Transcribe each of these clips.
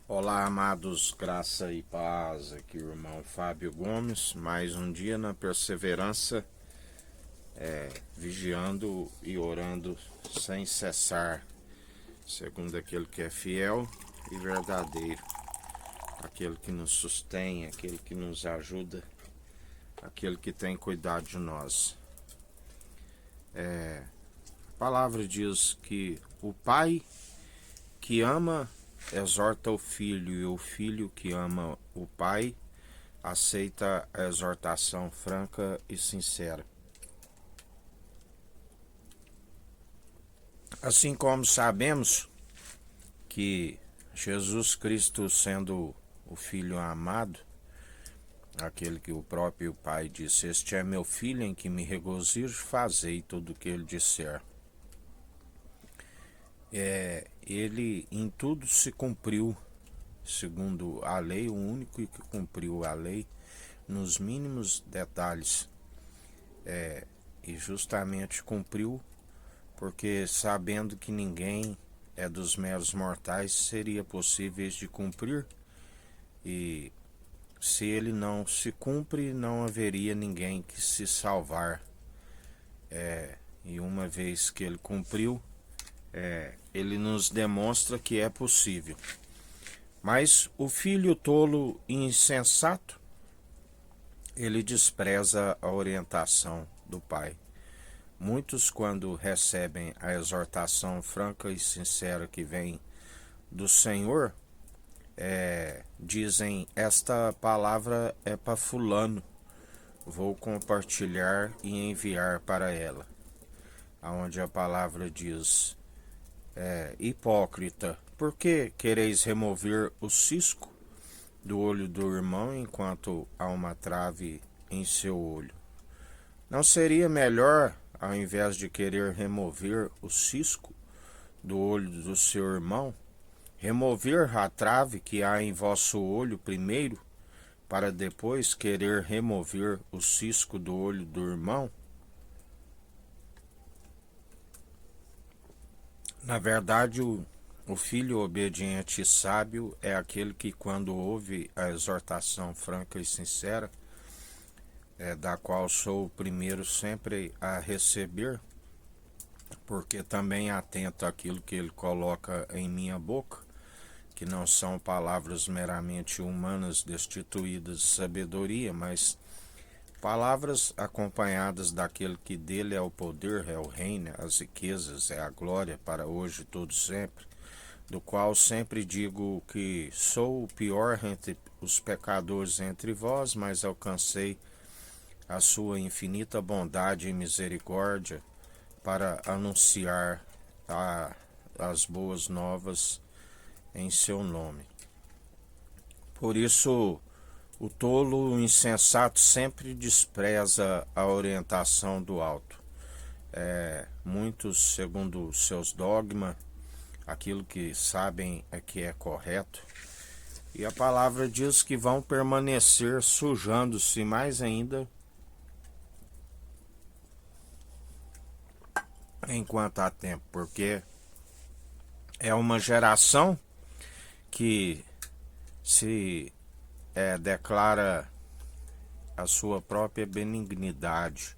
Olá, amados, graça e paz. Aqui o irmão Fábio Gomes, mais um dia na perseverança, vigiando e orando sem cessar, segundo aquele que é fiel e verdadeiro, aquele que nos sustém, aquele que nos ajuda, aquele que tem cuidado de nós. A palavra diz que o pai que ama exorta o filho, e o filho que ama o pai aceita a exortação franca e sincera. Assim como sabemos que Jesus Cristo, sendo o Filho amado, aquele que o próprio Pai disse: "Este é meu filho em que me regozijo, fazei tudo o que ele disser." Ele em tudo se cumpriu, segundo a lei, o único que cumpriu a lei nos mínimos detalhes. E justamente cumpriu porque, sabendo que ninguém é dos meros mortais, seria possível de cumprir, e se ele não se cumpre, não haveria ninguém que se salvar. E uma vez que ele cumpriu, ele nos demonstra que é possível. Mas o filho tolo e insensato, ele despreza a orientação do pai. Muitos, quando recebem a exortação franca e sincera que vem do Senhor, dizem: "Esta palavra é para fulano, vou compartilhar e enviar para ela." Aonde a palavra diz: "Hipócrita, por que quereis remover o cisco do olho do irmão enquanto há uma trave em seu olho? Não seria melhor, ao invés de querer remover o cisco do olho do seu irmão, remover a trave que há em vosso olho primeiro, para depois querer remover o cisco do olho do irmão?" Na verdade, o filho obediente e sábio é aquele que, quando ouve a exortação franca e sincera, da qual sou o primeiro sempre a receber, porque também atento àquilo que ele coloca em minha boca, que não são palavras meramente humanas destituídas de sabedoria, mas palavras acompanhadas daquele que dele é o poder, é o reino, as riquezas, é a glória para hoje e todo sempre, do qual sempre digo que sou o pior entre os pecadores entre vós, mas alcancei a sua infinita bondade e misericórdia para anunciar as boas novas em seu nome. Por isso, o tolo, o insensato, sempre despreza a orientação do alto. Muitos, segundo seus dogmas, aquilo que sabem é que é correto, e a palavra diz que vão permanecer sujando-se mais ainda enquanto há tempo, porque é uma geração que se declara a sua própria benignidade,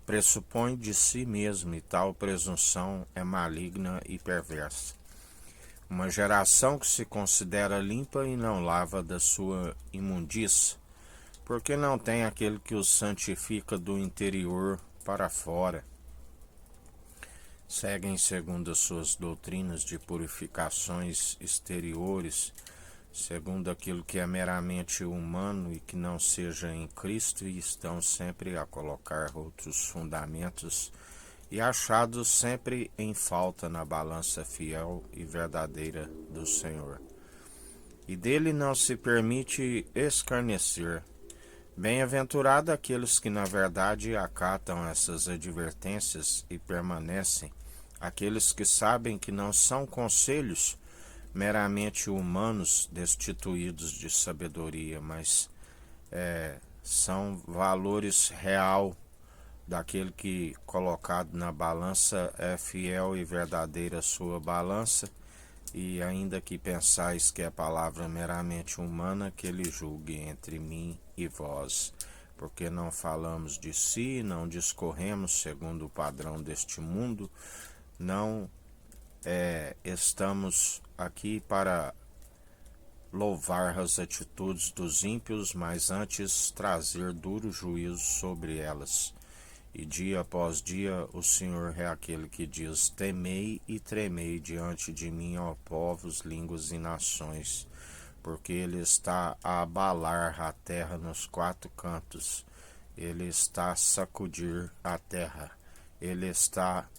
pressupõe de si mesmo, e tal presunção é maligna e perversa. Uma geração que se considera limpa e não lava da sua imundícia, porque não tem aquele que os santifica do interior para fora. Seguem segundo as suas doutrinas de purificações exteriores, segundo aquilo que é meramente humano e que não seja em Cristo, e estão sempre a colocar outros fundamentos e achados sempre em falta na balança fiel e verdadeira do Senhor. E dele não se permite escarnecer. Bem-aventurado aqueles que na verdade acatam essas advertências e permanecem, aqueles que sabem que não são conselhos meramente humanos destituídos de sabedoria, mas são valores real daquele que, colocado na balança, é fiel e verdadeira a sua balança, E ainda que pensais que é palavra meramente humana, que ele julgue entre mim e vós. Porque não falamos de si, não discorremos segundo o padrão deste mundo, não estamos aqui para louvar as atitudes dos ímpios, mas antes trazer duro juízo sobre elas. E dia após dia o Senhor é aquele que diz: temei e tremei diante de mim, ó povos, línguas e nações, porque ele está a abalar a terra nos quatro cantos, ele está a sacudir a terra, ele está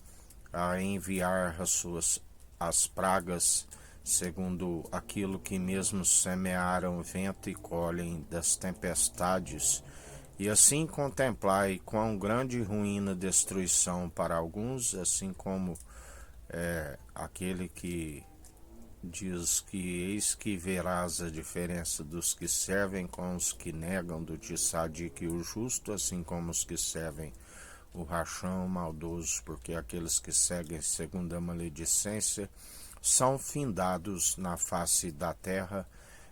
a enviar as pragas, segundo aquilo que mesmo semearam vento e colhem das tempestades, e assim contemplai quão grande ruína destruição para alguns, assim como aquele que diz que eis que verás a diferença dos que servem com os que negam do Tissadique o justo, assim como os que servem o rachão maldoso, porque aqueles que seguem segundo a maledicência são findados na face da terra.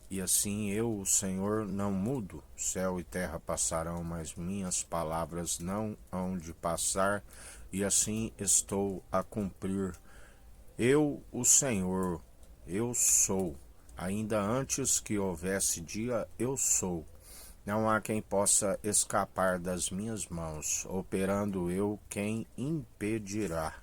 E assim eu, o Senhor, não mudo. Céu e terra passarão, mas minhas palavras não hão de passar, e assim estou a cumprir. Eu, o Senhor, eu sou. Ainda antes que houvesse dia, eu sou. Não há quem possa escapar das minhas mãos. Operando eu, quem impedirá?